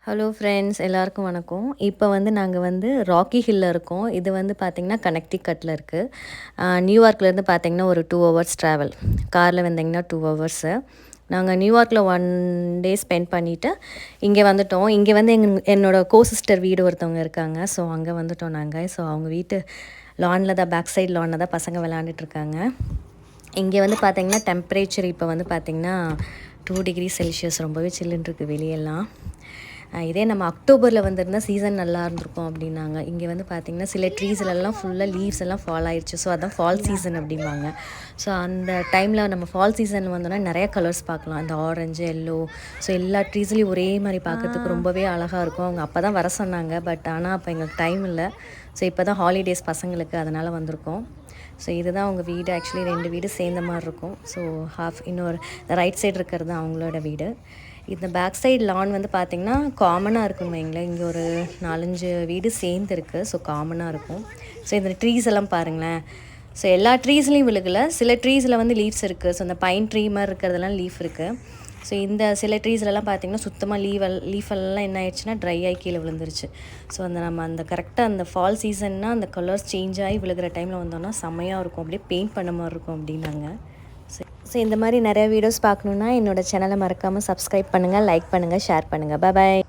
Hello friends எல்லாருக்கும் வணக்கம். இப்போ நாங்கள் ராக்கி ஹில்லில் இருக்கோம். இது பார்த்திங்கன்னா கனெக்டிகட்டில் இருக்குது. நியூயார்க்லேருந்து பார்த்திங்கன்னா ஒரு 2 ஹவர்ஸ் ட்ராவல். காரில் வந்திங்கன்னா 2 ஹவர்ஸு. நாங்கள் நியூயார்க்கில் 1 டே ஸ்பெண்ட் பண்ணிவிட்டு இங்கே வந்துட்டோம். இங்கே என்னோடய சிஸ்டர் வீடு ஒருத்தவங்க இருக்காங்க. ஸோ அங்கே வந்துட்டோம் நாங்கள். ஸோ அவங்க வீட்டு லானில் தான், பேக் சைட் லானில் தான் பசங்க விளாண்டுட்ருக்காங்க. இங்கே பார்த்திங்கன்னா டெம்பரேச்சர் இப்போ பார்த்திங்கன்னா 2 டிகிரி செல்சியஸ், ரொம்பவே சில்லுன்னு இருக்குது வெளியெல்லாம். இதே நம்ம அக்டோபரில் வந்திருந்தால் சீசன் நல்லா இருந்திருக்கும் அப்படின்னாங்க. இங்கே பார்த்திங்கன்னா சில ட்ரீஸ்லலாம் ஃபுல்லாக லீவ்ஸ் எல்லாம் ஃபால் ஆயிடுச்சு. ஸோ அதான் ஃபால் சீசன் அப்படிம்பாங்க. ஸோ அந்த டைமில் நம்ம ஃபால் சீசன் வந்தோன்னா நிறைய கலர்ஸ் பார்க்கலாம். இந்த ஆரஞ்சு, எல்லோ, ஸோ எல்லா ட்ரீஸ்லேயும் ஒரே மாதிரி பார்க்கறதுக்கு ரொம்பவே அழகாக இருக்கும். அவங்க அப்போ தான் வர சொன்னாங்க. பட் ஆனால் அப்போ எங்களுக்கு டைம் இல்லை. ஸோ இப்போ தான் ஹாலிடேஸ் பசங்களுக்கு, அதனால் வந்திருக்கோம். ஸோ இதுதான் அவங்க வீடு. ஆக்சுவலி 2 வீடு சேர்ந்த மாதிரி இருக்கும். ஸோ இன்னொரு ரைட் சைடு இருக்கிறது தான் அவங்களோட வீடு. இந்த பேக் சைடு லான் பார்த்திங்கன்னா காமனாக இருக்குன்னு வைங்களேன். இங்கே ஒரு 4-5 வீடு சேர்ந்துருக்கு. ஸோ காமனாக இருக்கும். ஸோ இந்த ட்ரீஸ் எல்லாம் பாருங்களேன். ஸோ எல்லா ட்ரீஸ்லேயும் விழுகலை. சில ட்ரீஸில் லீவ்ஸ் இருக்குது. ஸோ அந்த பைன் ட்ரீ மாதிரி இருக்கிறதெல்லாம் லீஃப் இருக்குது. ஸோ இந்த சில ட்ரீஸ்லலாம் பார்த்திங்கன்னா சுத்தமாக லீஃபெல்லாம் என்ன ஆயிடுச்சுன்னா ட்ரை ஆகி கீழே விழுந்துருச்சு. ஸோ நம்ம அந்த கரெக்டாக அந்த ஃபால் சீசன்னா அந்த கலர்ஸ் சேஞ்ச் ஆகி விழுகிற டைமில் வந்தோன்னா செம்மையாக இருக்கும். அப்படியே பெயிண்ட் பண்ண மாதிரி இருக்கும் அப்படின்னாங்க. ஸோ இந்த மாதிரி நிறைய வீடியோஸ் பார்க்கணுன்னா என்னோடய சேனலை மறக்காமல் சப்ஸ்கிரைப் பண்ணுங்கள், லைக் பண்ணுங்கள், ஷேர் பண்ணுங்கள். பாய்.